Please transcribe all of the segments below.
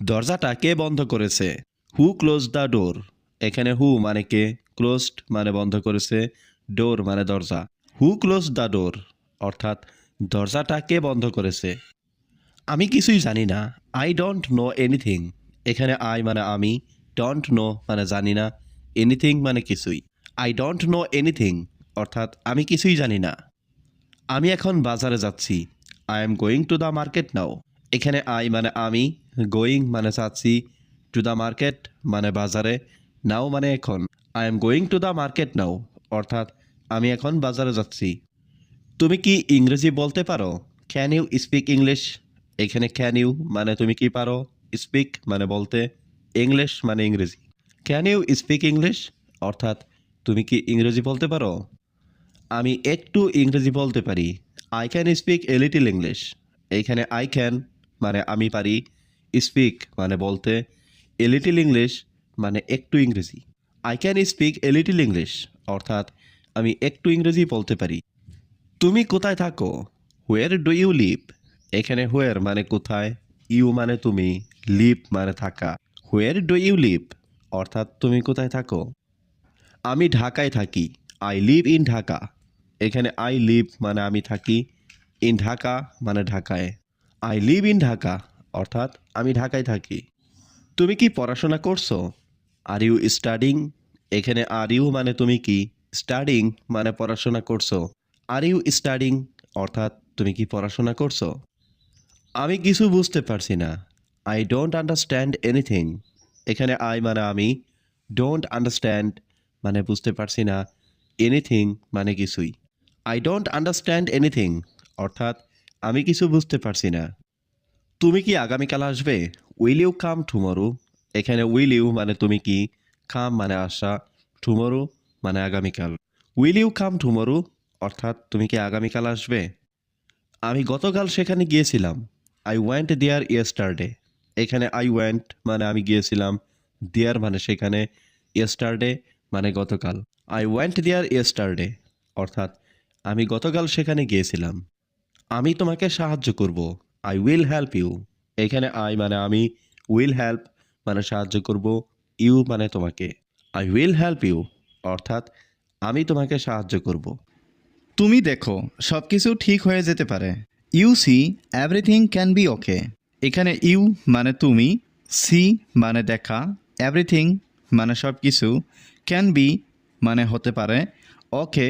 দরজাটা কে বন্ধ করেছে? হু ক্লোজ দ্য ডোর? এখানে হু মানে কে, ক্লোজড মানে বন্ধ করেছে, ডোর মানে দরজা। হু ক্লোজ দ্য ডোর অর্থাৎ দরজাটা কে বন্ধ করেছে? আমি কিছুই জানি না। I don't know anything. এখানে আই মানে আমি, ডোন্ট নো মানে জানি না, এনিথিং মানে কিছুই। আই ডোন্ট নো এনিথিং অর্থাৎ আমি কিছুই জানি না। আমি এখন বাজারে যাচ্ছি। I am going to the market নাও। এখানে আই মানে আমি, গোয়িং মানে যাচ্ছি, টু দ্য মার্কেট মানে বাজারে, নাও মানে এখন। I am going to the market নাও অর্থাৎ আমি এখন বাজারে যাচ্ছি। তুমি কি ইংরেজি বলতে পারো? Can you speak English? এখানে ক্যান ইউ মানে তুমি কি পারো, স্পিক মানে বলতে, ইংলিশ মানে ইংরেজি। ক্যান ইউ স্পিক ইংলিশ অর্থাৎ তুমি কি ইংরেজি বলতে পারো? আমি একটু ইংরেজি বলতে পারি। I can speak a little English. এইখানে আই ক্যান মানে আমি পারি, স্পিক মানে বলতে, এ লিটল ইংলিশ মানে একটু ইংরেজি। I can speak a little English অর্থাৎ আমি একটু ইংরেজি বলতে পারি। তুমি কোথায় থাকো? Where do you live? এখানে হোয়ার মানে কোথায়, ইউ মানে তুমি, লিভ মানে থাকা। হোয়ার ডু ইউ লিভ অর্থাৎ তুমি কোথায় থাকো? আমি ঢাকায় থাকি। I live in Dhaka. এখানে আই লিভ মানে আমি থাকি, ইন ঢাকা মানে ঢাকায়। আই লিভ ইন ঢাকা অর্থাৎ আমি ঢাকায় থাকি। তুমি কি পড়াশোনা করছো? Are you studying? এখানে আর ইউ মানে তুমি কি, স্টাডিং মানে পড়াশোনা করছো। আর ইউ স্টাডিং অর্থাৎ তুমি কি পড়াশোনা করছো? আমি কিছু বুঝতে পারছি না। I don't understand anything. এখানে আই মানে আমি, ডোন্ট আন্ডারস্ট্যান্ড মানে বুঝতে পারছি না, এনিথিং মানে কিছুই। আই ডোন্ট আন্ডারস্ট্যান্ড এনিথিং অর্থাৎ আমি কিছু বুঝতে পারছি না। তুমি কি আগামীকাল আসবে? Will you come tomorrow? এখানে উইল ইউ মানে তুমি কি, কাম মানে আসা, টুমরো মানে আগামীকাল। উইল ইউ কাম টুমরো অর্থাৎ তুমি কি আগামীকাল আসবে? আমি গতকাল সেখানে গিয়েছিলাম। I went there yesterday. এখানে আই ওয়েন্ট মানে আমি গিয়েছিলাম, দেয়ার মানে সেখানে, ইয়েস্টারডে মানে গতকাল। আই ওয়েন্ট দেয়ার ইয়েস্টারডে অর্থাৎ আমি গতকাল সেখানে গিয়েছিলাম। আমি তোমাকে সাহায্য করব। I will help you. এখানে আই মানে আমি, উইল হেল্প মানে সাহায্য করব, ইউ মানে তোমাকে। আই উইল হেল্প ইউ অর্থাৎ আমি তোমাকে সাহায্য করব। তুমি দেখো সব কিছু ঠিক হয়ে যেতে পারে। You see everything can be okay. এখানে ইউ মানে তুমি, সি মানে দেখা, এভরিথিং মানে সব কিছু, ক্যান বি মানে হতে পারে, ওকে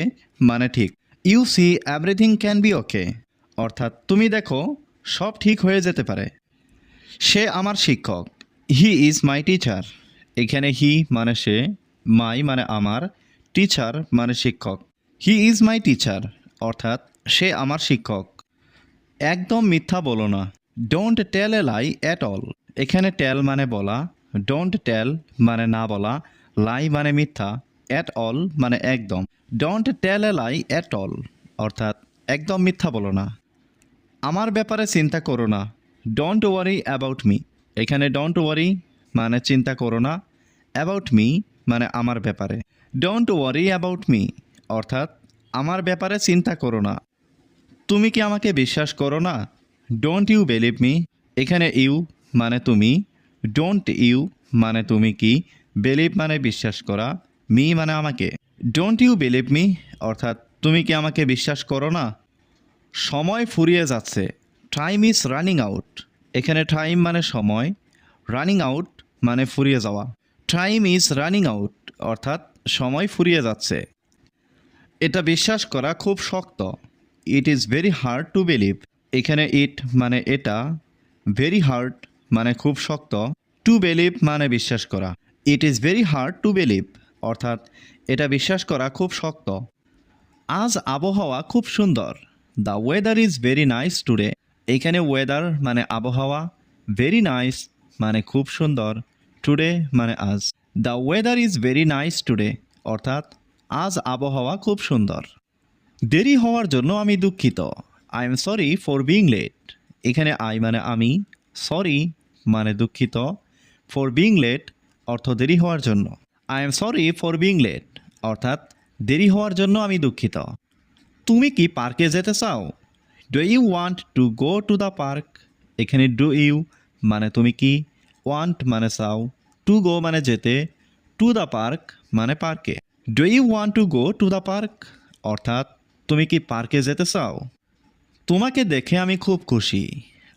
মানে ঠিক। You see everything can be okay অর্থাৎ তুমি দেখো সব ঠিক হয়ে যেতে পারে। সে আমার শিক্ষক। He is my teacher. এখানে হি মানে সে, মাই মানে আমার, টিচার মানে শিক্ষক। হি ইজ মাই টিচার অর্থাৎ সে আমার শিক্ষক। একদম মিথ্যা বলো না। Don't tell a lie at all. এখানে টেল মানে বলা, ডোন্ট টেল মানে না বলা, লাই মানে মিথ্যা, অ্যাট অল মানে একদম। Don't tell a lie at all অর্থাৎ একদম মিথ্যা বলো না। আমার ব্যাপারে চিন্তা করো না। Don't worry about me. এখানে ডোন্ট ওয়ারি মানে চিন্তা করো না, অ্যাবাউট মি মানে আমার ব্যাপারে। ডোন্ট ওয়ারি অ্যাবাউট মি অর্থাৎ আমার ব্যাপারে চিন্তা করো না। তুমি কি আমাকে বিশ্বাস করো না? Don't you believe me. এখানে ইউ মানে তুমি, ডোন্ট ইউ মানে তুমি কি, বিলিভ মানে বিশ্বাস করা, মি মানে আমাকে। ডোন্ট ইউ বিলিভ মি অর্থাৎ তুমি কি আমাকে বিশ্বাস করো না? সময় ফুরিয়ে যাচ্ছে। Time is running out. এখানে টাইম মানে সময়, রানিং আউট মানে ফুরিয়ে যাওয়া। টাইম ইজ রানিং আউট অর্থাৎ সময় ফুরিয়ে যাচ্ছে। এটা বিশ্বাস করা খুব শক্ত। It is very hard to believe. এখানে ইট মানে এটা, ভেরি হার্ড মানে খুব শক্ত, টু বিলিভ মানে বিশ্বাস করা। It is very hard to believe অর্থাৎ এটা বিশ্বাস করা খুব শক্ত। আজ আবহাওয়া খুব সুন্দর। The weather is very nice today. এইখানে ওয়েদার মানে আবহাওয়া, ভেরি নাইস মানে খুব সুন্দর, টুডে মানে আজ। The weather is very nice today অর্থাৎ আজ আবহাওয়া খুব সুন্দর। দেরি হওয়ার জন্য আমি দুঃখিত। I am sorry for being late. এখানে আই মানে আমি, সরি মানে দুঃখিত, ফর বিং লেট অর্থ দেরি হওয়ার জন্য। I am sorry for being late অর্থাৎ দেরি হওয়ার জন্য আমি দুঃখিত। তুমি কি পার্কে যেতে চাও? Do you want to go to the park? এখানে ডু ইউ মানে তুমি কি, ওয়ান্ট মানে চাও, টু গো মানে যেতে, টু দ্য পার্ক মানে পার্কে। Do you want to go to the park? অর্থাৎ তুমি কি পার্কে যেতে চাও? তোমাকে দেখে আমি খুব খুশি।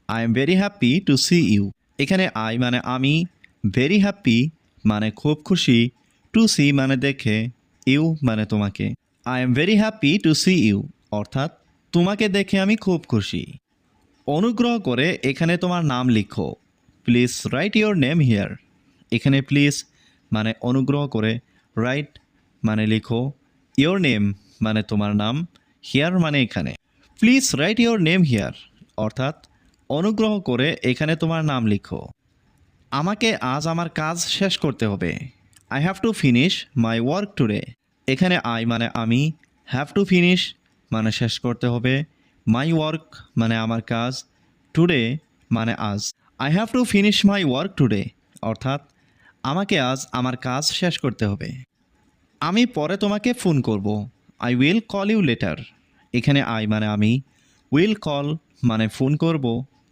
I am very happy to see you. এখানে আই মানে আমি, ভেরি হ্যাপি মানে খুব খুশি, টু সি মানে দেখে, ইউ মানে তোমাকে। I am very happy to see you অর্থাৎ তোমাকে দেখে আমি খুব খুশি। অনুগ্রহ করে এখানে তোমার নাম লিখো। Please write your name here. এখানে প্লিজ মানে অনুগ্রহ করে, রাইট মানে লিখো, ইয়োর নেম মানে তোমার নাম, হিয়ার মানে এখানে। Please write your name here অর্থাৎ অনুগ্রহ করে এখানে তোমার নাম লিখো। আমাকে আজ আমার কাজ শেষ করতে হবে। I have to finish my work today. এখানে আই মানে আমি, হ্যাভ টু ফিনিশ মানে শেষ করতে হবে, মাই ওয়ার্ক মানে আমার কাজ, টুডে মানে আজ। I have to finish my work today অর্থাৎ আমাকে আজ আমার কাজ শেষ করতে হবে। আমি পরে তোমাকে ফোন করব। I will call you later. এখানে আই মানে আমি, উইল কল মানে ফোন করব,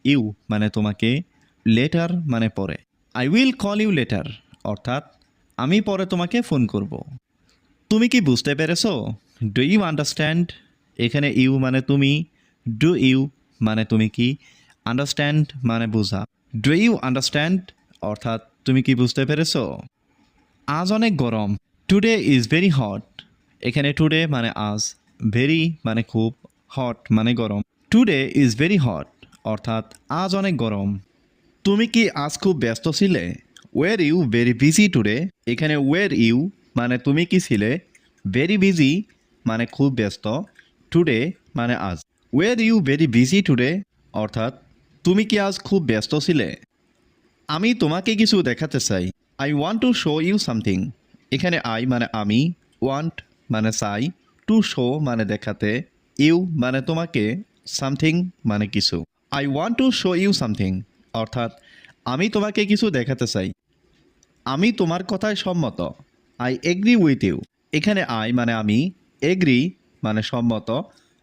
ইউ মানে তোমাকে, লেটার মানে পরে। I will call you later অর্থাৎ আমি পরে তোমাকে ফোন করব। তুমি কি বুঝতে পেরেছো? Do you understand? এখানে ইউ মানে তুমি, ডু ইউ মানে তুমি কি, আন্ডারস্ট্যান্ড মানে বোঝা। ডু ইউ আন্ডারস্ট্যান্ড অর্থাৎ তুমি কি বুঝতে পেরেছো? আজ অনেক গরম। Today is very hot. এখানে টুডে মানে আজ, ভেরি মানে খুব, হট মানে গরম। টুডে ইজ ভেরি হট অর্থাৎ আজ অনেক গরম। তুমি কি আজ খুব ব্যস্ত ছিলে? ওয়ের ইউ ভেরি বিজি টুডে। এখানে ওয়ের ইউ মানে তুমি কি ছিলে, ভেরি বিজি মানে খুব ব্যস্ত, টুডে মানে আজ। ওয়ের ইউ ভেরি বিজি টুডে অর্থাৎ তুমি কি আজ খুব ব্যস্ত ছিলে? আমি তোমাকে কিছু দেখাতে চাই। I want to show you something. এখানে আই মানে আমি, ওয়ান্ট মানে চাই, টু শো মানে দেখাতে, ইউ মানে তোমাকে, সামথিং মানে কিছু। I want to show you something অর্থাৎ আমি তোমাকে কিছু দেখাতে চাই। আমি তোমার কথায় সম্মত। I agree with you. এখানে আই মানে আমি, এগ্রি মানে সম্মত,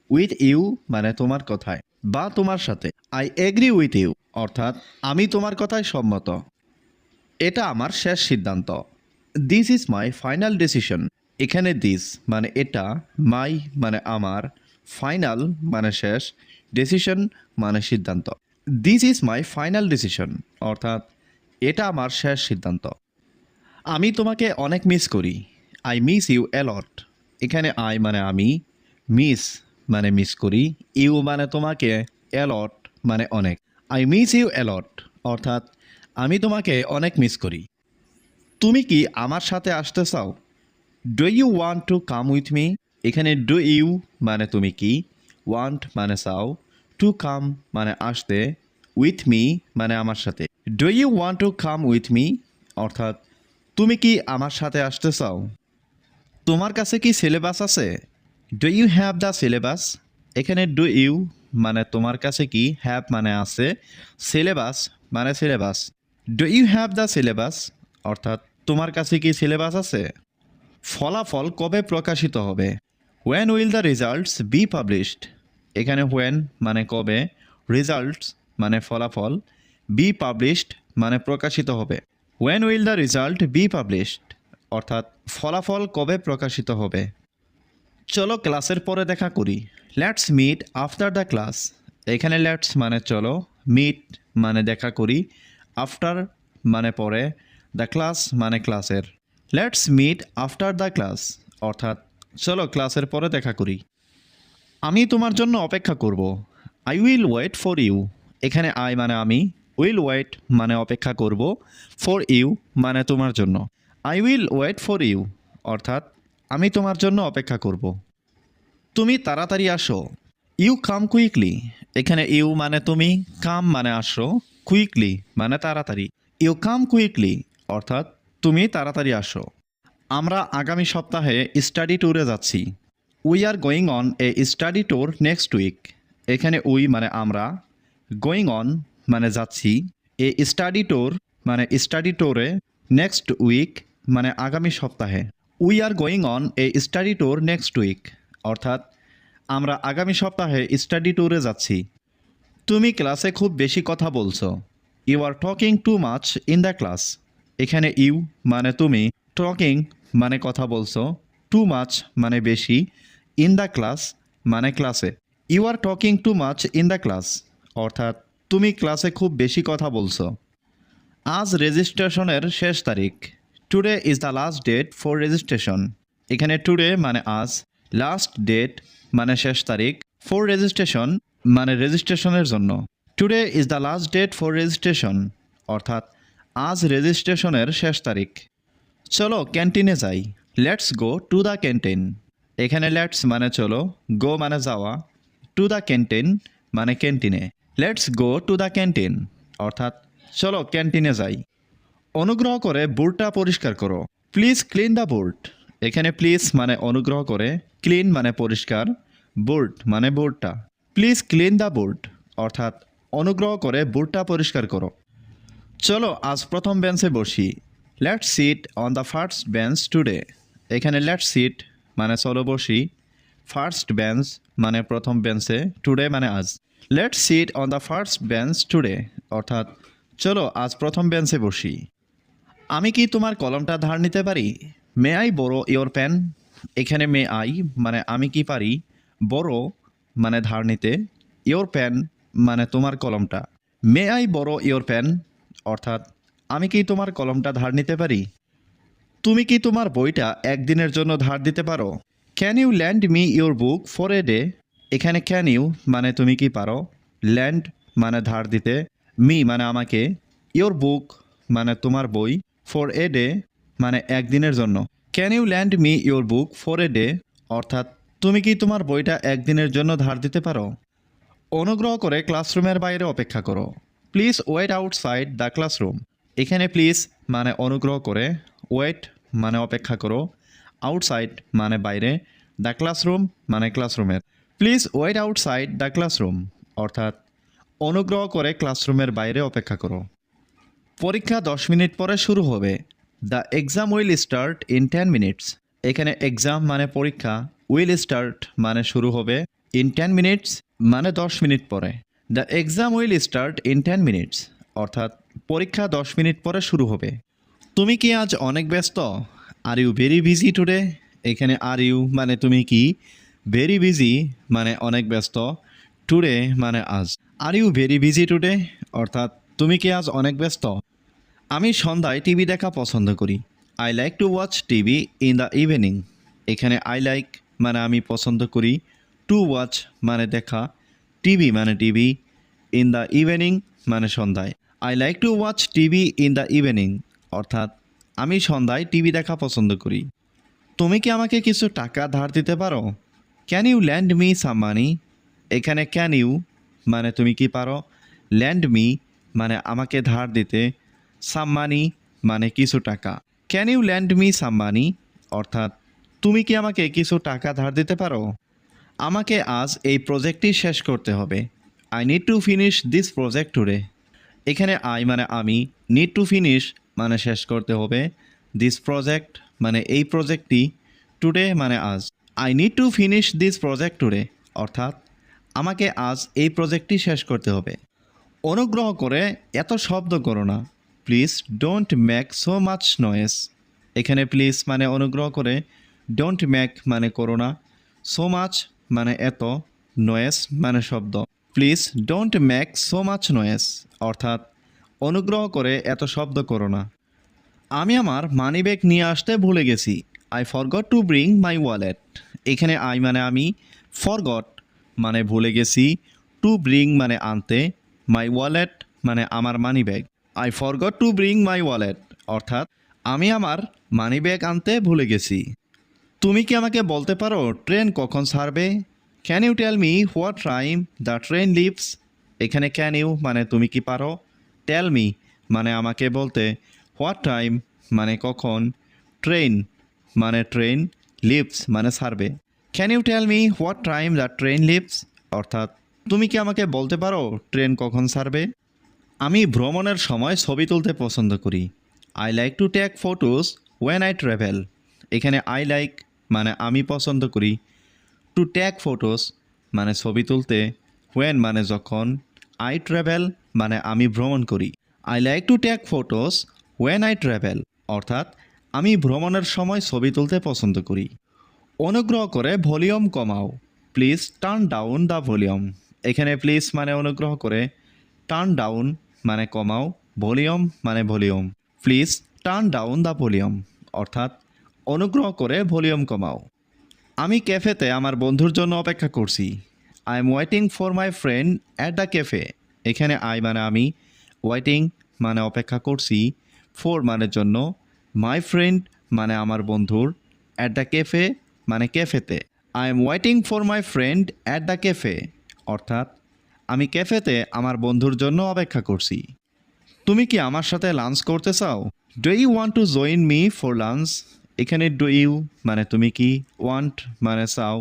উইথ ইউ মানে তোমার কথায় বা তোমার সাথে। আই এগ্রি উইথ ইউ অর্থাৎ আমি তোমার কথায় সম্মত। এটা আমার শেষ সিদ্ধান্ত। This is my final decision. এখানে দিস মানে এটা, মাই মানে আমার, ফাইনাল মানে শেষ, ডিসিশন মানে সিদ্ধান্ত। This is my final decision অর্থাৎ এটা আমার শেষ সিদ্ধান্ত। আমি তোমাকে অনেক মিস করি। I miss you a lot. এখানে আই মানে আমি, মিস মানে মিস করি, ইউ মানে তোমাকে, অ্যালট মানে অনেক। আই মিস ইউ অ্যালট অর্থাৎ আমি তোমাকে অনেক মিস করি। তুমি কি আমার সাথে আসতে চাও? Do you want to come with me? এখানে ডু ইউ মানে তুমি কি, ওয়ান্ট মানে চাও, টু কাম মানে আসতে, উইথ মি মানে আমার সাথে। Do you want to come with me অর্থাৎ তুমি কি আমার সাথে আসতে চাও? তোমার কাছে কি সিলেবাস আছে? Do you have the syllabus? এখানে ডু ইউ মানে তোমার কাছে কি, হ্যাভ মানে আছে, সিলেবাস মানে syllabus. Do you have the syllabus অর্থাৎ তোমার কাছে কি সিলেবাস আছে? ফলাফল কবে প্রকাশিত হবে? When will the results B published? এখানে হোয়েন মানে কবে, রেজাল্টস মানে ফলাফল, বি পাবলিশড মানে প্রকাশিত হবে। When will the result B published অর্থাৎ ফলাফল কবে প্রকাশিত হবে? চলো ক্লাসের পরে দেখা করি। Let's meet after the class. এখানে লেটস মানে চলো, মিট মানে দেখা করি, আফটার মানে পরে, দ্য ক্লাস মানে ক্লাসের। Let's meet after the class অর্থাৎ চলো ক্লাসের পরে দেখা করি। আমি তোমার জন্য অপেক্ষা করব। I will wait for you. এখানে আই মানে আমি, উইল ওয়েট মানে অপেক্ষা করব, ফর ইউ মানে তোমার জন্য। I will wait for you অর্থাৎ আমি তোমার জন্য অপেক্ষা করব। তুমি তাড়াতাড়ি আসো। You come quickly. এখানে ইউ মানে তুমি, কাম মানে আসো, কুইকলি মানে তাড়াতাড়ি। ইউ কাম কুইকলি অর্থাৎ তুমি তাড়াতাড়ি আসো। আমরা আগামী সপ্তাহে স্টাডি ট্যুরে যাচ্ছি। We are going on a study tour next week. এখানে উই মানে আমরা, গোয়িং অন মানে যাচ্ছি, এ স্টাডি ট্যুর মানে স্টাডি ট্যুরে, নেক্সট উইক মানে আগামী সপ্তাহে। We are going on a study tour next week অর্থাৎ আমরা আগামী সপ্তাহে স্টাডি ট্যুরে যাচ্ছি। তুমি ক্লাসে খুব বেশি কথা বলছো। You are talking too much in the class. এখানে ইউ মানে তুমি, টকিং মানে কথা বলছো, টু মাচ মানে বেশি, ইন দ্য ক্লাস মানে ক্লাসে। You are talking too much in the class অর্থাৎ তুমি ক্লাসে খুব বেশি কথা বলছো। আজ রেজিস্ট্রেশনের শেষ তারিখ। Today is the last date for registration. এখানে টুডে মানে আজ, লাস্ট ডেট মানে শেষ তারিখ, ফর রেজিস্ট্রেশন মানে রেজিস্ট্রেশনের জন্য। Today is the last date for registration অর্থাৎ আজ রেজিস্ট্রেশনের শেষ তারিখ। চলো ক্যান্টিনে যাই। Let's go to the canteen. এখানে লেটস মানে চলো, গো মানে যাওয়া, টু দ্য ক্যান্টিন মানে ক্যান্টিনে। Let's go to the canteen অর্থাৎ চলো ক্যান্টিনে যাই। অনুগ্রহ করে বোর্ডটা পরিষ্কার করো। Please clean the board. এখানে প্লিজ মানে অনুগ্রহ করে, ক্লিন মানে পরিষ্কার, বোর্ড মানে বোর্ডটা। প্লিজ ক্লিন দ্য বোর্ড অর্থাৎ অনুগ্রহ করে বোর্ডটা পরিষ্কার করো। চলো আজ প্রথম বেঞ্চে বসি। Let's sit on the first bench today. এখানে লেটস সিট মানে চলো বসি, ফার্স্ট বেঞ্চ মানে প্রথম বেঞ্চে, টুডে মানে আজ। Let's sit on the first bench today অর্থাৎ চলো আজ প্রথম বেঞ্চে বসি। আমি কি তোমার কলমটা ধার নিতে পারি? May I borrow your pen. এখানে মে আই মানে আমি কি পারি, বোরো মানে ধার নিতে, ইয়োর পেন মানে তোমার কলমটা। May I borrow your pen অর্থাৎ আমি কি তোমার কলমটা ধার নিতে পারি? তুমি কি তোমার বইটা একদিনের জন্য ধার দিতে পারো? Can you lend me your book for a day. এখানে ক্যান ইউ মানে তুমি কি পারো, ল্যান্ড মানে ধার দিতে, মি মানে আমাকে, ইয়োর বুক মানে তোমার বই, ফর এ ডে মানে একদিনের জন্য। Can you lend me your book for a day অর্থাৎ তুমি কি তোমার বইটা একদিনের জন্য ধার দিতে পারো? অনুগ্রহ করে ক্লাসরুমের বাইরে অপেক্ষা করো। Please wait outside the classroom. এখানে প্লিজ মানে অনুগ্রহ করে, ওয়েট মানে অপেক্ষা করো, আউটসাইড মানে বাইরে, দ্য ক্লাসরুম মানে ক্লাসরুমের। Please wait outside the classroom অর্থাৎ অনুগ্রহ করে ক্লাসরুমের বাইরে অপেক্ষা করো। পরীক্ষা 10 মিনিট পরে শুরু হবে। The exam will start in 10 minutes. এখানে এক্সাম মানে পরীক্ষা, উইল স্টার্ট মানে শুরু হবে, ইন 10 মিনিটস মানে 10 মিনিট পরে। The exam will start in 10 minutes অর্থাৎ পরীক্ষা 10 মিনিট পরে শুরু হবে। তুমি কি আজ অনেক ব্যস্ত? Are you very busy today. এখানে আর ইউ মানে তুমি কি, ভেরি বিজি মানে অনেক ব্যস্ত, টুডে মানে আজ। Are you very busy today অর্থাৎ তুমি কি আজ অনেক ব্যস্ত? আমি সন্ধ্যায় টিভি দেখা পছন্দ করি। I like to watch TV in the evening. এখানে আই লাইক মানে আমি পছন্দ করি, টু ওয়াচ মানে দেখা, টিভি মানে টিভি, ইন দ্য ইভিনিং মানে সন্ধ্যায়। I like to watch TV in the evening অর্থাৎ আমি সন্ধ্যায় টিভি দেখা পছন্দ করি। তুমি কি আমাকে কিছু টাকা ধার দিতে পারো? Can you lend me some money. এখানে ক্যান ইউ মানে তুমি কি পারো, ল্যান্ড মি মানে আমাকে ধার দিতে, সাম মানি মানে কিছু টাকা। Can you lend me some money অর্থাৎ তুমি কি আমাকে কিছু টাকা ধার দিতে পারো? আমাকে আজ এই প্রজেক্টটি শেষ করতে হবে। I need to finish this project today. এখানে আই মানে আমি, নিড টু ফিনিশ মানে শেষ করতে হবে, দিস প্রজেক্ট মানে এই প্রজেক্টটি, টুডে মানে আজ। I need to finish this project today অর্থাৎ আমাকে আজ এই প্রজেক্টটি শেষ করতে হবে। অনুগ্রহ করে এত শব্দ করো না। Please don't make so much noise. এখানে প্লিজ মানে অনুগ্রহ করে, ডোন্ট মেক মানে করো না, সো মাচ মানে এত, নয়েস মানে শব্দ। Please don't make so much noise অর্থাৎ অনুগ্রহ করে এত শব্দ করো না। আমি আমার মানি ব্যাগ নিয়ে আসতে ভুলে গেছি। I forgot to bring my wallet. এখানে আই মানে আমি, ফরগট মানে ভুলে গেছি, টু ব্রিং মানে আনতে, মাই ওয়ালেট মানে আমার money bag. I forgot to bring my wallet অর্থাৎ আমি আমার মানি ব্যাগ আনতে ভুলে গেছি। তুমি কি আমাকে বলতে পারো ট্রেন কখন ছাড়বে? Can you tell me what time the train leaves. এখানে ক্যান ইউ মানে তুমি কি পারো, টেল মি মানে আমাকে বলতে, হোয়াট টাইম মানে কখন, ট্রেন মানে ট্রেন, লিভস মানে ছাড়বে। Can you tell me what time the train leaves অর্থাৎ তুমি কি আমাকে বলতে পারো ট্রেন কখন ছাড়বে? আমি ভ্রমণের সময় ছবি তুলতে পছন্দ করি। I like to take photos when I travel. এখানে আই লাইক মানে আমি পছন্দ করি, টু টেক ফটোস মানে ছবি তুলতে, ওয়েন মানে যখন, আই ট্রাভেল মানে আমি ভ্রমণ করি। I like to take photos when I travel, অর্থাৎ আমি ভ্রমণের সময় ছবি তুলতে পছন্দ করি। অনুগ্রহ করে ভলিউম কমাও, please turn down the volume. এখানে প্লিজ মানে অনুগ্রহ করে, টার্ন ডাউন মানে কমাও, ভলিউম মানে volume. Please turn down the volume, অর্থাৎ অনুগ্রহ করে ভলিউম কমাও। আমি ক্যাফেতে আমার বন্ধুর জন্য অপেক্ষা করছি। I am waiting for my friend at the cafe. এখানে আই মানে আমি, ওয়েটিং মানে অপেক্ষা করছি, ফর মানে জন্য, মাই ফ্রেন্ড মানে আমার বন্ধুর, অ্যাট দ্য ক্যাফে মানে ক্যাফেতে। I am waiting for my friend at the cafe, অর্থাৎ আমি ক্যাফেতে আমার বন্ধুর জন্য অপেক্ষা করছি। তুমি কি আমার সাথে লাঞ্চ করতে চাও? Do you want to join me for lunch? এখানে ডু ইউ মানে তুমি কি, ওয়ান্ট মানে চাও,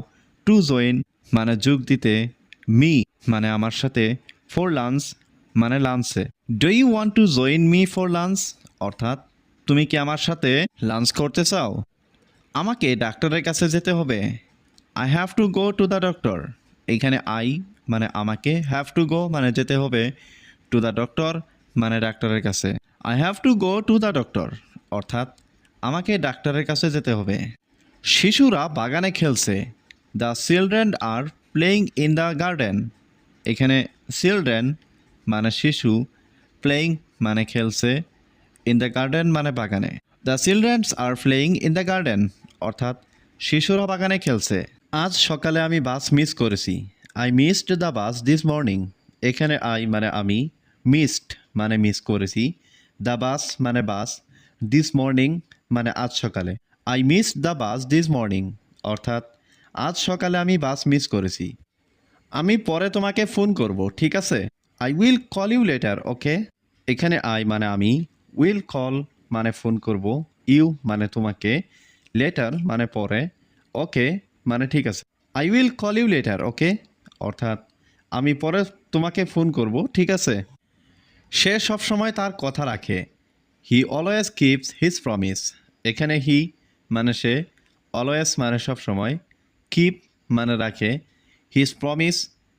টু জয়েন মানে যোগ দিতে, মি মানে আমার সাথে, ফর লাঞ্চ মানে লাঞ্চে। Do you want to join me for lunch, অর্থাৎ তুমি কি আমার সাথে লাঞ্চ করতে চাও? আমাকে ডাক্তারের কাছে যেতে হবে। I have to go to the doctor. এখানে আই মানে আমাকে, হ্যাভ টু গো মানে যেতে হবে, টু দ্য ডক্টর মানে ডাক্তারের কাছে। I have to go to the doctor, অর্থাৎ আমাকে ডাক্তারের কাছে যেতে হবে। শিশুরা বাগানে খেলছে। The children are playing in the garden. এখানে চিলড্রেন মানে শিশু, প্লেয়িং মানে খেলছে, ইন দ্য গার্ডেন মানে বাগানে। The children's are playing in the garden, অর্থাৎ শিশুরা বাগানে খেলছে। আজ সকালে আমি বাস মিস করেছি। I missed the bus this morning. এখানে আই মানে আমি, মিসড মানে মিস করেছি, দ্য বাস মানে বাস, দিস মর্নিং মানে আজ সকালে। I missed the bus this morning, অর্থাৎ আজ সকালে আমি বাস মিস করেছি। আমি পরে তোমাকে ফোন করব, ঠিক আছে? I will call you later, okay? এখানে আই মানে আমি, উইল কল মানে ফোন করব, ইউ মানে তোমাকে, লেটার মানে পরে, ওকে মানে ঠিক আছে। I will call you later, okay? অর্থাৎ আমি পরে তোমাকে ফোন করব, ঠিক আছে? সে সবসময় তার কথা রাখে। He always keeps his promise. এখানে হি মানে সে, অলওয়েজ মানে সবসময়, কিপ মানে রাখে, হিজ প্রমিস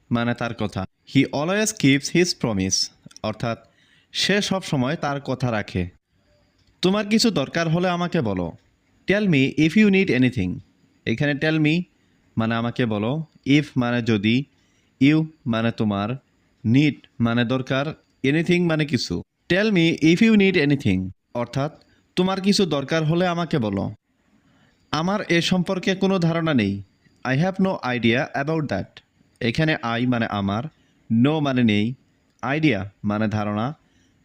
মানে তার কথা। He always keeps his promise, অর্থাৎ সে সবসময় তার কথা রাখে। তোমার কিছু দরকার হলে আমাকে বলো। Tell me if you need anything. এখানে টেল মি মানে আমাকে বলো, ইফ মানে যদি, ইউ মানে তোমার, নিড মানে দরকার, এনিথিং মানে কিছু। Tell me if you need anything, অর্থাৎ তোমার কিছু দরকার হলে আমাকে বলো। আমার এ সম্পর্কে কোনো ধারণা নেই। I have no idea about that. এখানে আই মানে আমার, নো মানে নেই, আইডিয়া মানে ধারণা,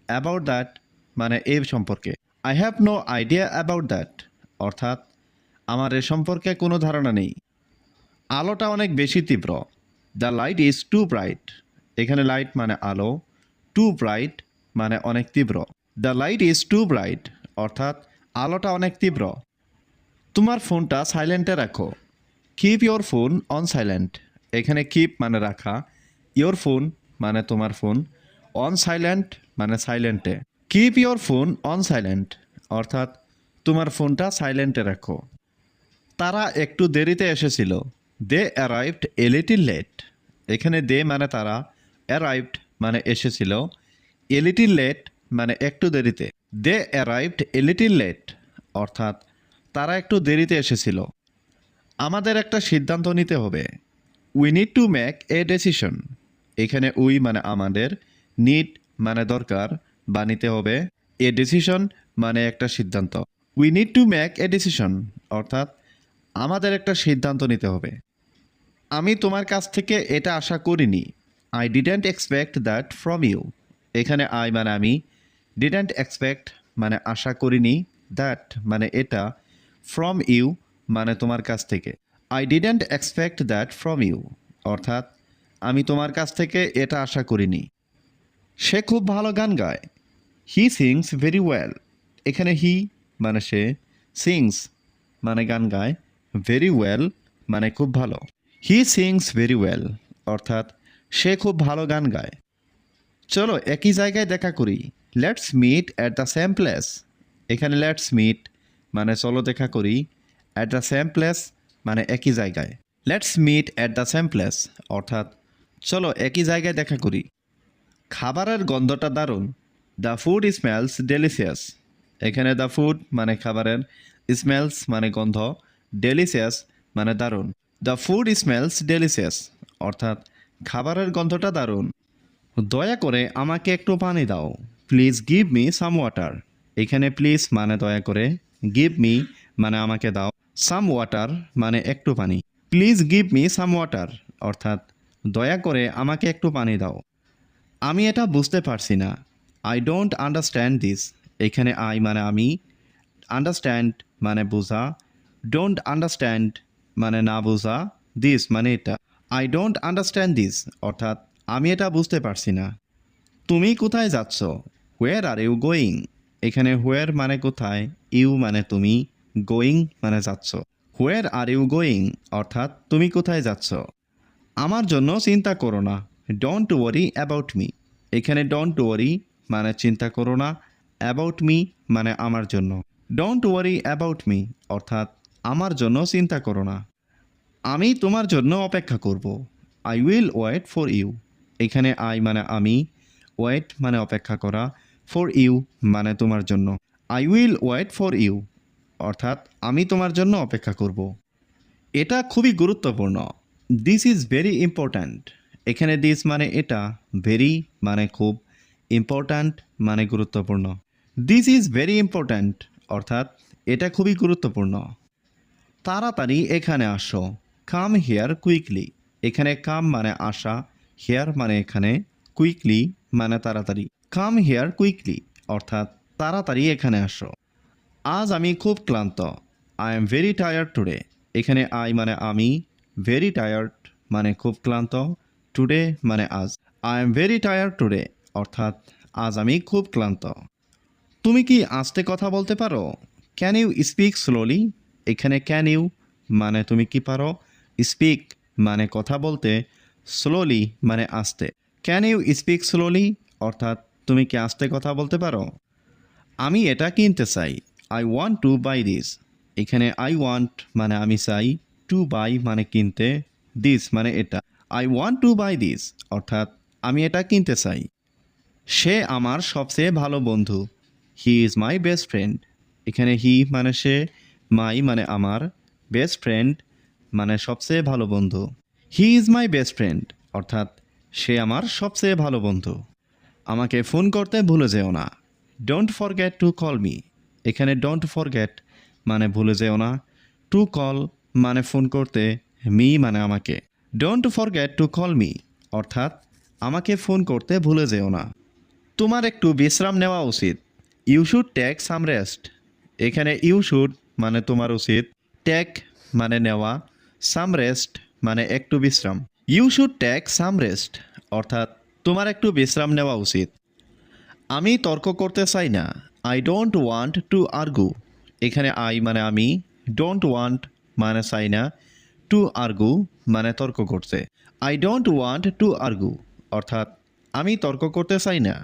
অ্যাবাউট দ্যাট মানে এ সম্পর্কে। I have no idea about that, অর্থাৎ আমার এ সম্পর্কে কোনো ধারণা নেই। আলোটা অনেক বেশি তীব্র। The light is too bright. এখানে লাইট মানে আলো, টু ব্রাইট মানে অনেক তীব্র। The light is too bright, অর্থাৎ আলোটা অনেক তীব্র। তোমার ফোনটা সাইলেন্টে রাখো। Keep your phone on silent. এখানে কিপ মানে রাখা, ইয়োর ফোন মানে তোমার ফোন, অন সাইলেন্ট মানে সাইলেন্টে। Keep your phone on silent, অর্থাৎ তোমার ফোনটা সাইলেন্টে রাখো। তারা একটু দেরিতে এসেছিল। They arrived a little late. এখানে দে মানে তারা, অ্যারাইভড মানে এসেছিল, এ লিটিল লেট মানে একটু দেরিতে। দে অ্যারাইভড এ লিটিল লেট, অর্থাৎ তারা একটু দেরিতে এসেছিল। আমাদের একটা সিদ্ধান্ত নিতে হবে। We need to make a decision. এখানে উই মানে আমাদের, নিড মানে দরকার বা নিতে হবে, এ ডিসিশন মানে একটা সিদ্ধান্ত। We need to make a decision, অর্থাৎ আমাদের একটা সিদ্ধান্ত নিতে হবে। আমি তোমার কাছ থেকে এটা আশা করিনি। I didn't expect that from you. এখানে আই মানে আমি, ডিডেন্ট এক্সপেক্ট মানে আশা করিনি, দ্যাট মানে এটা, ফ্রম ইউ মানে তোমার কাছ থেকে। I didn't expect that from you, অর্থাৎ আমি তোমার কাছ থেকে এটা আশা করিনি। সে খুব ভালো গান গায়। হি সিংস ভেরি ওয়েল। এখানে হি মানে সে, সিংস মানে গান গায়, ভেরি ওয়েল মানে খুব ভালো। হি সিংস ভেরি ওয়েল, অর্থাৎ সে খুব ভালো গান গায়। চলো একই জায়গায় দেখা করি। Let's meet at the same place. এখানে লেটস মিট মানে চলো দেখা করি, অ্যাট দ্য সেম প্লেস মানে একই জায়গায়। Let's meet at the same place, অর্থাৎ চলো একই জায়গায় দেখা করি। খাবারের গন্ধটা দারুণ। The food smells delicious. এখানে দ্য ফুড মানে খাবারের, স্মেলস মানে গন্ধ, ডেলিশিয়াস মানে দারুণ। দ্য ফুড স্মেলস ডেলিশিয়াস অর্থাৎ খাবারের গন্ধটা দারুণ। দয়া করে আমাকে একটু পানি দাও। Please give me some water. এখানে প্লিজ মানে দয়া করে, গিভ মি মানে আমাকে দাও, সাম ওয়াটার মানে একটু পানি। Please give me some water অর্থাৎ দয়া করে আমাকে একটু পানি দাও। আমি এটা বুঝতে পারছি না। I don't understand this. এখানে আই মানে আমি, আন্ডারস্ট্যান্ড মানে বোঝা, ডোন্ট আন্ডারস্ট্যান্ড মানে না বোঝা, দিস মানে এটা। আই ডোন্ট আন্ডারস্ট্যান্ড দিস অর্থাৎ আমি এটা বুঝতে পারছি না। তুমি কোথায় যাচ্ছ? হোয়ার আর ইউ গোয়িং। এখানে হোয়ার মানে কোথায়, ইউ মানে তুমি, গোয়িং মানে যাচ্ছ। হোয়ার আর ইউ গোয়িং অর্থাৎ তুমি কোথায় যাচ্ছ। আমার জন্য চিন্তা করো না। Don't worry about me. এখানে ডোন্ট ওয়ারি মানে চিন্তা করো না, অ্যাবাউট মি মানে আমার জন্য। ডোন্ট ওয়ারি অ্যাবাউট মি অর্থাৎ আমার জন্য চিন্তা করো না। আমি তোমার জন্য অপেক্ষা করব। I will wait for you. এখানে আই মানে আমি, ওয়েট মানে অপেক্ষা করা, ফর ইউ মানে তোমার জন্য। I will wait for you অর্থাৎ আমি তোমার জন্য অপেক্ষা করব। এটা খুবই গুরুত্বপূর্ণ। This is very important. এখানে দিস মানে এটা, ভেরি মানে খুব, ইম্পর্ট্যান্ট মানে গুরুত্বপূর্ণ। দিস ইজ ভেরি ইম্পর্ট্যান্ট অর্থাৎ এটা খুবই গুরুত্বপূর্ণ। তাড়াতাড়ি এখানে আসো। Come here quickly. এখানে কাম মানে আসা, হিয়ার মানে এখানে, কুইকলি মানে তাড়াতাড়ি। কাম হিয়ার কুইকলি অর্থাৎ তাড়াতাড়ি এখানে আসো। আজ আমি খুব ক্লান্ত। I am very tired today. এখানে আই মানে আমি, ভেরি টায়ার্ড মানে খুব ক্লান্ত, টুডে মানে আজ। I am very tired today অর্থাৎ আজ আমি খুব ক্লান্ত। তুমি কি আস্তে কথা বলতে পারো? Can you speak slowly. এখানে ক্যান ইউ মানে তুমি কি পারো, স্পিক মানে কথা বলতে, স্লোলি মানে আস্তে। ক্যান ইউ স্পিক স্লোলি অর্থাৎ তুমি কি আস্তে কথা বলতে পারো। আমি এটা কিনতে চাই। I want to buy this. এখানে আই ওয়ান্ট মানে আমি চাই, টু বাই মানে কিনতে, দিস মানে এটা। I want to buy this অর্থাৎ আমি এটা কিনতে চাই। সে আমার সবচেয়ে ভালো বন্ধু। He is my best friend. এখানে হি মানে সে, মাই মানে আমার, বেস্ট ফ্রেন্ড মানে সবচেয়ে ভালো বন্ধু। He is my best friend অর্থাৎ সে আমার সবচেয়ে ভালো বন্ধু। আমাকে ফোন করতে ভুলে যেও না। Don't forget to call me. এখানে ডোন্ট ফরগেট মানে ভুলে যেও না, টু কল মানে ফোন করতে, মি মানে আমাকে। Don't forget to call me অর্থাৎ আমাকে ফোন করতে ভুলে যেও না। তোমার একটু বিশ্রাম নেওয়া উচিত। You should take some rest. এখানে ইউ শুড মানে তোমার উচিত, টেক মানে নেওয়া, সাম রেস্ট মানে একটু বিশ্রাম। You should take some rest অর্থাৎ তোমার একটু বিশ্রাম নেওয়া উচিত। আমি তর্ক করতে চাই না। I don't want to argue. এখানে আই মানে আমি, ডোন্ট ওয়ান্ট মানে চাই না, টু আর্গু মানে তর্ক করতে। I don't want to argue অর্থাৎ আমি তর্ক করতে চাই না।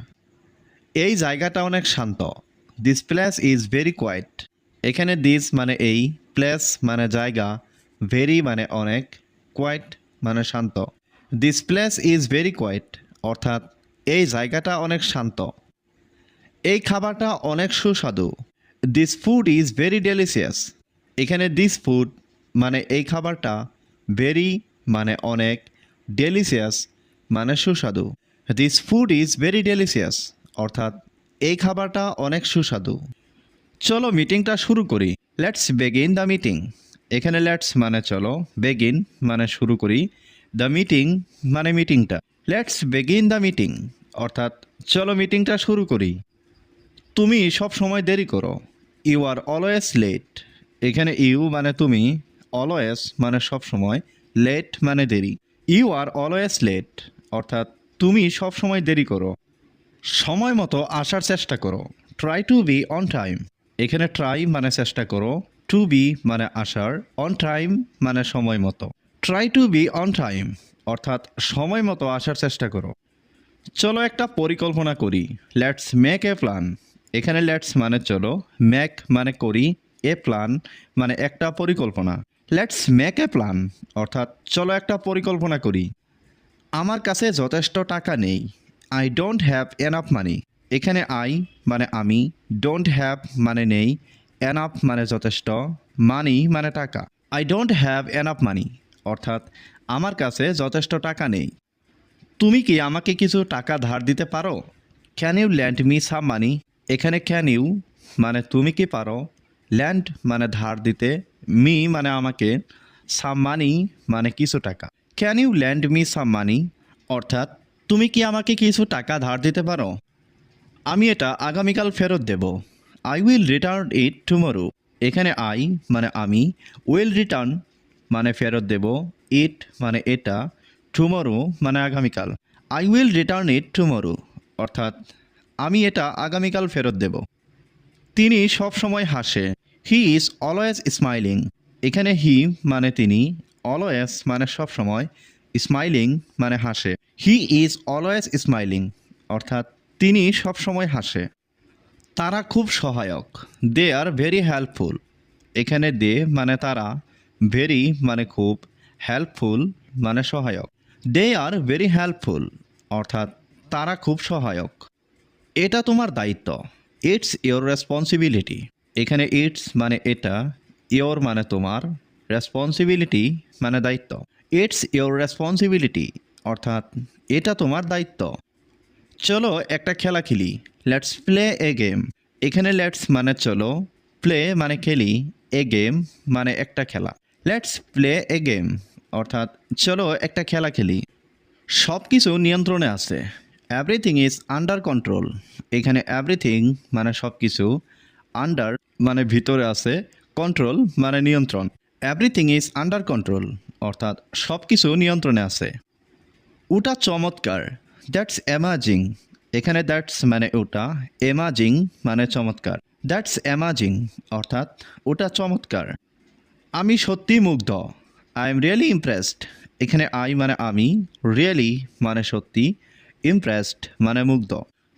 এই জায়গাটা অনেক শান্ত। This place is very quiet. এখানে দিস মানে এই, প্লেস মানে জায়গা, ভেরি মানে অনেক, কোয়াইট মানে শান্ত। This place is very quiet অর্থাৎ এই জায়গাটা অনেক শান্ত। এই খাবারটা অনেক সুস্বাদু। This food is very delicious. এখানে দিস ফুড মানে এই খাবারটা, ভেরি মানে অনেক, ডেলিশিয়াস মানে সুস্বাদু। This food is very delicious অর্থাৎ এই খাবারটা অনেক সুস্বাদু। চলো মিটিংটা শুরু করি। Let's begin the meeting. এখানে লেটস মানে চলো, বেগিন মানে শুরু করি, দ্য মিটিং মানে মিটিংটা। লেটস বেগিন দ্য মিটিং অর্থাৎ চলো মিটিংটা শুরু করি। তুমি সব সময় দেরি করো। You are always late. এখানে ইউ মানে তুমি, অলওয়েজ মানে সব সময়, লেট মানে দেরি। ইউ আর অলওয়েজ লেট অর্থাৎ তুমি সব সময় দেরি করো। সময় মতো আসার চেষ্টা করো। Try to be on time. এখানে ট্রাই মানে চেষ্টা করো, টু বি মানে আসার, অন টাইম মানে সময় মতো। Try to be on time অর্থাৎ সময় মতো আসার চেষ্টা করো। চলো একটা পরিকল্পনা করি। Let's make a plan. এখানে লেটস মানে চলো, মেক মানে করি, এ প্ল্যান মানে একটা পরিকল্পনা। লেটস মেক এ প্ল্যান অর্থাৎ চলো একটা পরিকল্পনা করি। আমার কাছে যথেষ্ট টাকা নেই। I don't have enough money. এখানে আই মানে আমি, ডোন্ট হ্যাভ মানে নেই, এনাফ মানে যথেষ্ট, মানি মানে টাকা। I don't have enough money অর্থাৎ আমার কাছে যথেষ্ট টাকা নেই। তুমি কি আমাকে কিছু টাকা ধার দিতে পারো? Can you lend me some money? এখানে ক্যান ইউ মানে তুমি কি পারো, ল্যান্ড মানে ধার দিতে, মি মানে আমাকে, সাম মানি মানে কিছু টাকা। Can you lend me some money অর্থাৎ তুমি কি আমাকে কিছু টাকা ধার দিতে পারো? আমি এটা আগামীকাল ফেরত দেব। I will return it tomorrow. এখানে আই মানে আমি, উইল রিটার্ন মানে ফেরত দেব, ইট মানে এটা, টুমোরো মানে আগামীকাল। I will return it tomorrow অর্থাৎ আমি এটা আগামীকাল ফেরত দেব। তিনি সব সময় হাসে। He is always smiling. এখানে হি মানে তিনি, অলওয়েজ মানে সব সময়, স্মাইলিং মানে হাসে। হি ইজ অলওয়েজ স্মাইলিং অর্থাৎ তিনি সব সময় হাসে। তারা খুব সহায়ক। দে আর ভেরি হেল্পফুল। এখানে দে মানে তারা, ভেরি মানে খুব, হেল্পফুল মানে সহায়ক। দে আর ভেরি হেল্পফুল অর্থাৎ তারা খুব সহায়ক। এটা তোমার দায়িত্ব। It's your responsibility. এখানে ইটস মানে এটা, ইয়োর মানে তোমার, রেসপন্সিবিলিটি মানে দায়িত্ব। ইটস ইয়োর রেসপন্সিবিলিটি অর্থাৎ এটা তোমার দায়িত্ব। চলো একটা খেলা খেলি। Let's play a game. এখানে লেটস মানে চলো, প্লে মানে খেলি, এ গেম মানে একটা খেলা। লেটস প্লে এ গেম অর্থাৎ চলো একটা খেলা খেলি। সব কিছু নিয়ন্ত্রণে আছে। Everything is under control. এখানে এভরিথিং মানে সব কিছু, আন্ডার মানে ভিতরে আছে, কন্ট্রোল মানে নিয়ন্ত্রণ। এভরিথিং ইজ আন্ডার কন্ট্রোল অর্থাৎ সব কিছু নিয়ন্ত্রণে আছে। ওটা চমৎকার। That's amazing. এখানে দ্যাটস মানে ওটা, অ্যামাজিং মানে চমৎকার। দ্যাটস অ্যামাজিং অর্থাৎ ওটা চমৎকার। আমি সত্যি মুগ্ধ। I am really impressed. এখানে আই মানে আমি, রিয়েলি মানে সত্যি, ইমপ্রেসড মানে মুগ্ধ।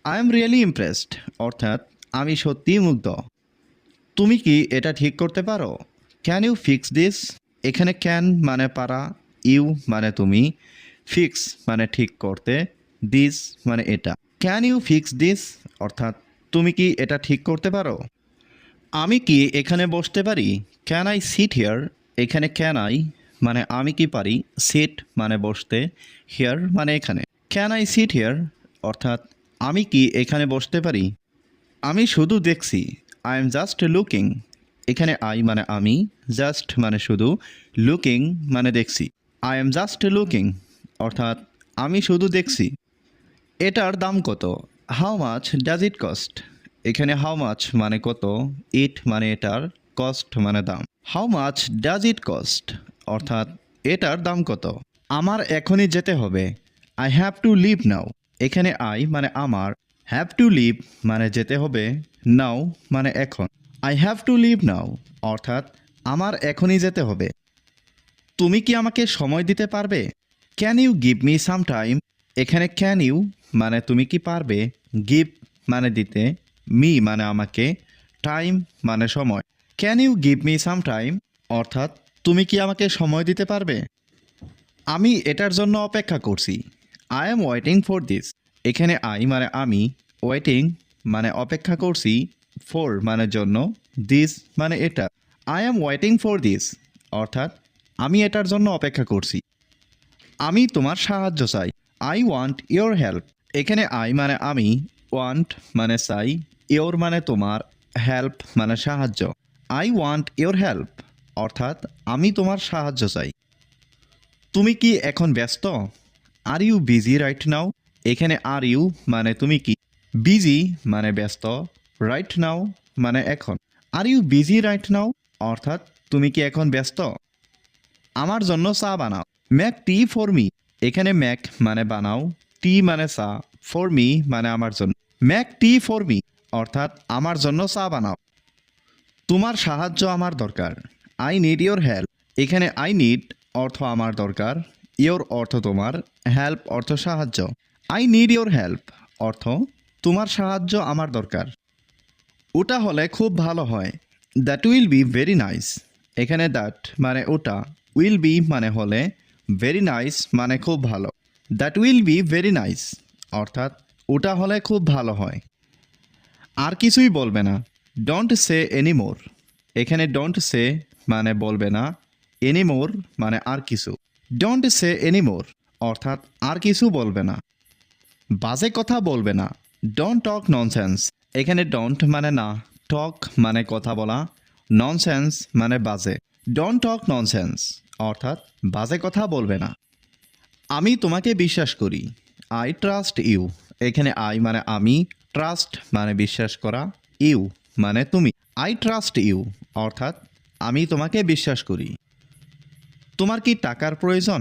আই এম রিয়েলি ইমপ্রেসড অর্থাৎ আমি সত্যিই মুগ্ধ। তুমি কি এটা ঠিক করতে পারো? Can you fix this? এখানে ক্যান মানে পারা, ইউ মানে তুমি, ফিক্স মানে ঠিক করতে, দিস মানে এটা। ক্যান ইউ ফিক্স দিস অর্থাৎ তুমি কি এটা ঠিক করতে পারো? আমি কি এখানে বসতে পারি? Can I sit here? এখানে ক্যান আই মানে আমি কি পারি, সিট মানে বসতে, হিয়ার মানে এখানে। ক্যান আই সিট হিয়ার অর্থাৎ আমি কি এখানে বসতে পারি? আমি শুধু দেখছি। I am just looking. এখানে আই মানে আমি, জাস্ট মানে শুধু, লুকিং মানে দেখছি। আই এম জাস্ট লুকিং অর্থাৎ আমি শুধু দেখছি। এটার দাম কত? How much does it cost? এখানে হাউ মাচ মানে কত, ইট মানে এটার, কস্ট মানে দাম। How much does it cost অর্থাৎ এটার দাম কত? আমার এখনই যেতে হবে। আই হ্যাভ টু লিভ নাও। এখানে আই মানে আমার, হ্যাভ টু লিভ মানে যেতে হবে, নাও মানে এখন। আই হ্যাভ টু লিভ নাও অর্থাৎ আমার এখনই যেতে হবে। তুমি কি আমাকে সময় দিতে পারবে? Can you give me some time? এখানে ক্যান ইউ মানে তুমি কি পারবে, গিভ মানে দিতে, মি মানে আমাকে, টাইম মানে সময়। Can you give me some time অর্থাৎ তুমি কি আমাকে সময় দিতে পারবে? আমি এটার জন্য অপেক্ষা করছি। I am waiting for this. এখানে আই মানে আমি, ওয়েটিং মানে অপেক্ষা করছি, ফর মানে জন্য, দিস মানে এটা। I am waiting for this অর্থাৎ আমি এটার জন্য অপেক্ষা করছি। আমি তোমার সাহায্য চাই। I want your help. এখানে আই মানে আমি, ওয়ান্ট মানে চাই, ইয়োর মানে তোমার, হেল্প মানে সাহায্য। আই ওয়ান্ট ইয়োর হেল্প অর্থাৎ আমি তোমার সাহায্য চাই। তুমি কি এখন ব্যস্ত? Are you busy right now? এখানে আর ইউ মানে তুমি কি, বিজি মানে ব্যস্ত, রাইট নাও মানে এখন। Are you busy right now অর্থাৎ তুমি কি এখন ব্যস্ত? আমার জন্য চা বানাও। Make tea for me. এখানে ম্যাক মানে বানাও, টি মানে চা, ফর মি মানে আমার জন্য। ম্যাক টি ফর মি অর্থাৎ আমার জন্য চা বানাও। তোমার সাহায্য আমার দরকার। I need your help. এখানে আই নিড অর্থ আমার দরকার, ইয়োর অর্থ তোমার, হেল্প অর্থ সাহায্য। আই নিড ইয়োর হেল্প অর্থ তোমার সাহায্য আমার দরকার। ওটা হলে খুব ভালো হয়। That will be very nice. এখানে দ্যাট মানে ওটা, উইল বি মানে হলে, ভেরি নাইস মানে খুব ভালো। That will be very nice অর্থাৎ ওটা হলে খুব ভালো হয়। আর কিছুই বলবে না। Don't say anymore. এখানে ডোন্ট সে মানে বলবে না, এনিমোর মানে আর কিছু। ডোন্ট সে এনিমোর অর্থাৎ আর কিছু বলবে না। বাজে কথা বলবে না। Don't talk nonsense. এখানে ডোন্ট মানে না, টক মানে কথা বলা, ননসেন্স মানে বাজে। ডোন্ট টক ননসেন্স অর্থাৎ বাজে কথা বলবে না। আমি তোমাকে বিশ্বাস করি। I trust you. এখানে আই মানে আমি, ট্রাস্ট মানে বিশ্বাস করা, ইউ মানে তুমি। আই ট্রাস্ট ইউ অর্থাৎ আমি তোমাকে বিশ্বাস করি। তোমার কি টাকার প্রয়োজন?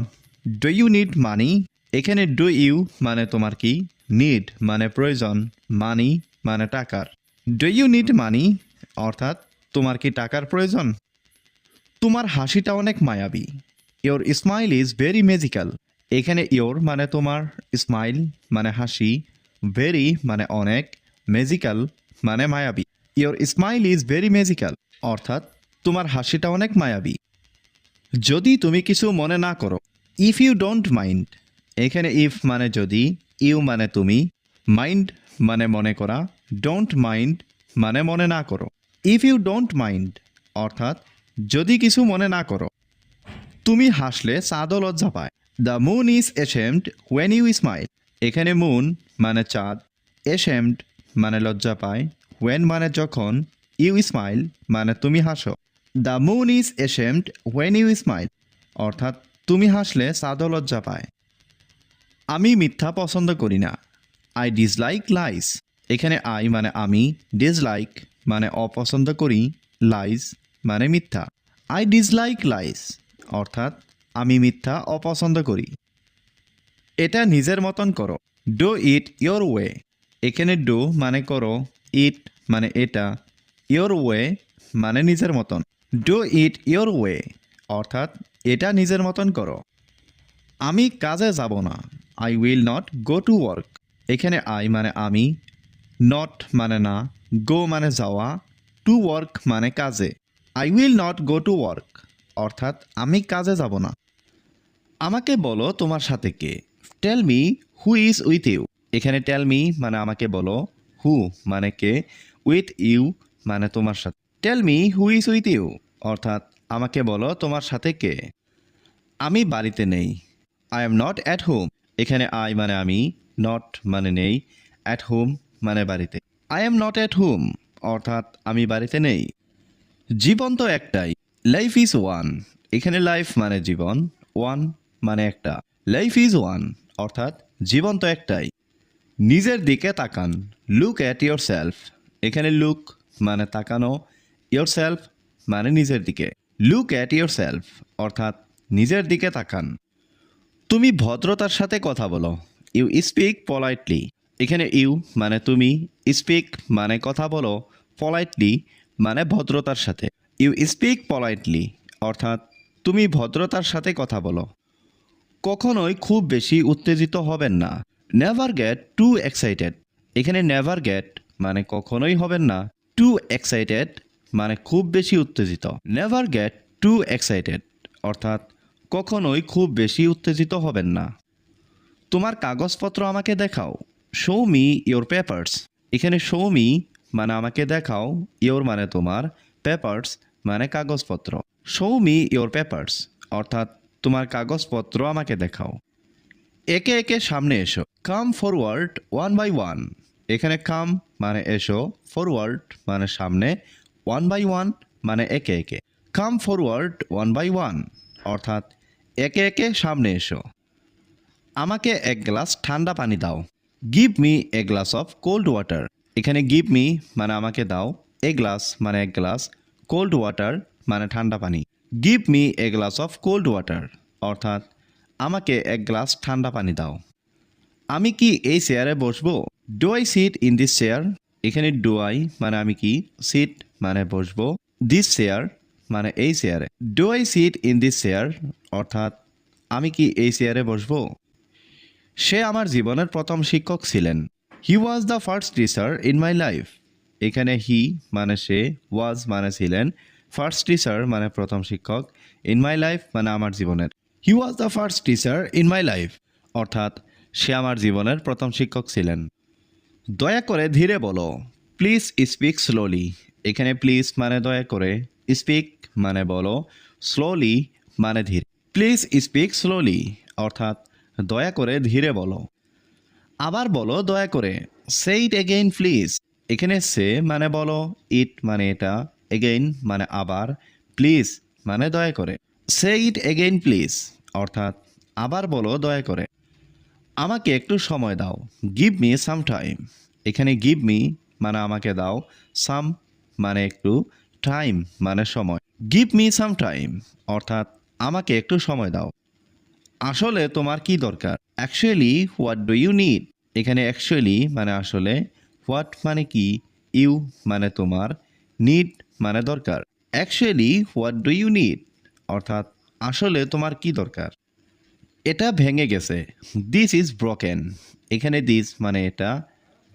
Do you need money? এখানে ডু ইউ মানে তোমার কি, নিড মানে প্রয়োজন, মানি মানে টাকার। ডু ইউ নিড মানি অর্থাৎ তোমার কি টাকার প্রয়োজন? তোমার হাসিটা অনেক মায়াবী। Your smile is very magical. এখানে ইয়োর মানে তোমার, স্মাইল মানে হাসি, ভেরি মানে অনেক, ম্যাজিক্যাল মানে মায়াবী। Your smile is very magical অর্থাৎ তোমার হাসিটা অনেক মায়াবী। যদি তুমি কিছু মনে না করো। If you don't mind. এখানে ইফ মানে যদি, ইউ মানে তুমি, মাইন্ড মানে মনে করা, ডোন্ট মাইন্ড মানে মনে না করো। ইফ ইউ ডোন্ট মাইন্ড অর্থাৎ যদি কিছু মনে না করো। তুমি হাসলে চাঁদও লজ্জা পায়। The moon is ashamed when you smile. এখানে মুন মানে চাঁদ, এশেমড মানে লজ্জা পায়, হোয়েন মানে যখন, ইউ স্মাইল মানে তুমি হাসো। The moon is ashamed when you smile অর্থাৎ তুমি হাসলে চাঁদও লজ্জা পায়। আমি মিথ্যা পছন্দ করি না। I dislike lies. এখানে আই মানে আমি, ডিসলাইক মানে অপছন্দ করি, লাইস মানে মিথ্যা। আই ডিসলাইক লাইস অর্থাৎ আমি মিথ্যা অপছন্দ করি। এটা নিজের মতন করো। Do it your way. এখানে ডু মানে করো, ইট মানে এটা, ইয়োর ওয়ে মানে নিজের মতন। ডু ইট ইয়োর ওয়ে অর্থাৎ এটা নিজের মতন করো। আমি কাজে যাব না। I will not go to work. এখানে আই মানে আমি, নট মানে না, গো মানে যাওয়া, টু ওয়ার্ক মানে কাজে। I will not go to work অর্থাৎ আমি কাজে যাব না। আমাকে বলো তোমার সাথে কে। Tell me who is with you. এখানে টেল মি মানে আমাকে বলো, হু মানে কে, উইথ ইউ মানে তোমার সাথে। Tell me who is with you অর্থাৎ আমাকে বলো তোমার সাথে কে। আমি বাড়িতে নেই। I am not at home. এখানে আই মানে আমি, নট মানে নেই, অ্যাট হোম মানে বাড়িতে। I am not at home অর্থাৎ আমি বাড়িতে নেই। জীবন তো একটাই। Life is one. এখানে লাইফ মানে জীবন, ওয়ান মানে একটা। লাইফ ইজ ওয়ান অর্থাৎ জীবন তো একটাই। নিজের দিকে তাকান। Look at your self. এখানে লুক মানে তাকানো, ইয়োর সেলফ মানে নিজের দিকে। লুক অ্যাট ইয়োর সেলফ অর্থাৎ নিজের দিকে তাকান। তুমি ভদ্রতার সাথে কথা বলো। You speak politely. এখানে ইউ মানে তুমি, স্পিক মানে কথা বলো, পলাইটলি মানে ভদ্রতার সাথে। ইউ স্পিক পলাইটলি অর্থাৎ তুমি ভদ্রতার সাথে কথা বলো। কখনোই খুব বেশি উত্তেজিত হবেন না। Never get too excited. এখানে নেভার গেট মানে কখনোই হবেন না, টু এক্সাইটেড মানে খুব বেশি উত্তেজিত। নেভার গেট টু এক্সাইটেড অর্থাৎ কখনোই খুব বেশি উত্তেজিত হবেন না। তোমার কাগজপত্র আমাকে দেখাও। Show me your papers. এখানে শো মি মানে আমাকে দেখাও, ইয়োর মানে তোমার, পেপার্স মানে কাগজপত্র। শো মি ইয়োর পেপার্স অর্থাৎ তোমার কাগজপত্র আমাকে দেখাও। একে একে সামনে এসো। Come forward one by one. এখানে কাম মানে এসো, ফরওয়ার্ড মানে সামনে, ওয়ান বাই ওয়ান মানে একে একে। Come forward one by one অর্থাৎ একে একে সামনে এসো। আমাকে এক গ্লাস ঠান্ডা পানি দাও। Give me a glass of cold water. এখানে গিভ মি মানে আমাকে দাও, এ গ্লাস মানে এক গ্লাস, কোল্ড ওয়াটার মানে ঠান্ডা পানি। Give me a glass of cold water অর্থাৎ আমাকে এক গ্লাস ঠান্ডা পানি দাও। আমি কি এই চেয়ারে বসবো? Do I sit in this chair. এখানে ডু আই মানে আমি কি, সিট মানে বসবো, দিস চেয়ার মানে এই চেয়ারে। Do I sit in this chair অর্থাৎ আমি কি এই চেয়ারে বসবো? সে আমার জীবনের প্রথম শিক্ষক ছিলেন। He was the first teacher in my life. এখানে হি মানে সে, ওয়াজ মানে ছিলেন, ফার্স্ট টিচার মানে প্রথম শিক্ষক, ইন মাই লাইফ মানে আমার জীবনের। He was the first teacher in my life অর্থাৎ সে আমার জীবনের প্রথম শিক্ষক ছিলেন। দয়া করে ধীরে বলো। Please speak slowly. এখানে প্লিজ মানে দয়া করে, স্পিক মানে বলো, স্লোলি মানে ধীরে। প্লিজ স্পিক স্লোলি অর্থাৎ দয়া করে ধীরে বলো। আবার বলো দয়া করে, সে ইট এগেইন প্লিজ। এখানে সে মানে বলো, ইট মানে এটা, এগেইন মানে আবার, প্লিজ মানে দয়া করে। সে ইট এগেইন প্লিজ অর্থাৎ আবার বলো দয়া করে। আমাকে একটু সময় দাও, গিভ মি সাম টাইম। এখানে গিভ মি মানে আমাকে দাও, সাম মানে একটু, টাইম মানে সময়। গিভ মি সাম টাইম অর্থাৎ আমাকে একটু সময় দাও। আসলে তোমার কি দরকার? Actually what do you need. এখানে অ্যাকচুয়ালি মানে আসলে, হোয়াট মানে কি, ইউ মানে তোমার, নিড মানে দরকার। Actually what do you need অর্থাৎ আসলে তোমার কি দরকার। এটা ভেঙে গেছে, দিস ইজ ব্রোকেন। এখানে দিস মানে এটা,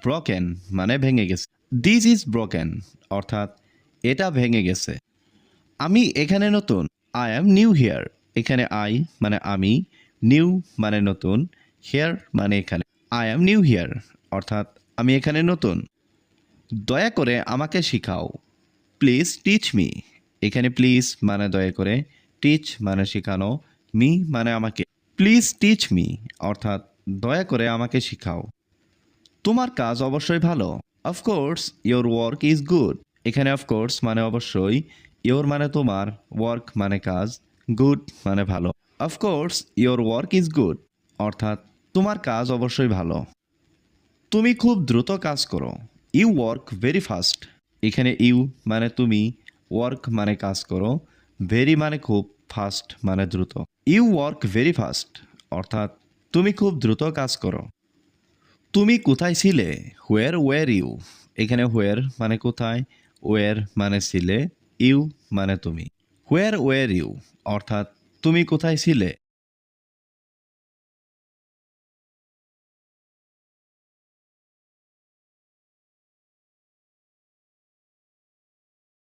ব্রোকেন মানে ভেঙে গেছে। দিস ইজ ব্রোকেন অর্থাৎ এটা ভেঙে গেছে। আমি এখানে নতুন, আই অ্যাম নিউ হিয়ার। এখানে আই মানে আমি, নিউ মানে নতুন, হিয়ার মানে এখানে। আই অ্যাম নিউ হিয়ার অর্থাৎ আমি এখানে নতুন। দয়া করে আমাকে শেখাও, প্লিজ টিচ মি। এখানে প্লিজ মানে দয়া করে, টিচ মানে শেখানো, মি মানে আমাকে। প্লিজ টিচ মি অর্থাৎ দয়া করে আমাকে শেখাও। তোমার কাজ অবশ্যই ভালো, of course your work is good. এখানে অফকোর্স মানে অবশ্যই, ইয়োর মানে তোমার, ওয়ার্ক মানে কাজ, গুড মানে ভালো। Of course your work is good অর্থাৎ তোমার কাজ অবশ্যই ভালো। তুমি খুব দ্রুত কাজ করো, ইউ ওয়ার্ক ভেরি ফাস্ট। এখানে ইউ মানে তুমি, ওয়ার্ক মানে কাজ করো, ভেরি মানে খুব, ফাস্ট মানে দ্রুত। ইউ ওয়ার্ক ভেরি ফাস্ট অর্থাৎ তুমি খুব দ্রুত কাজ করো। তুমি কোথায় ছিলে? Where were you. এখানে হোয়ার মানে কোথায়, ওয়ার মানে ছিলে, ইউ মানে তুমি। হোয়ার ওয়ার ইউ অর্থাৎ তুমি কোথায় ছিলে।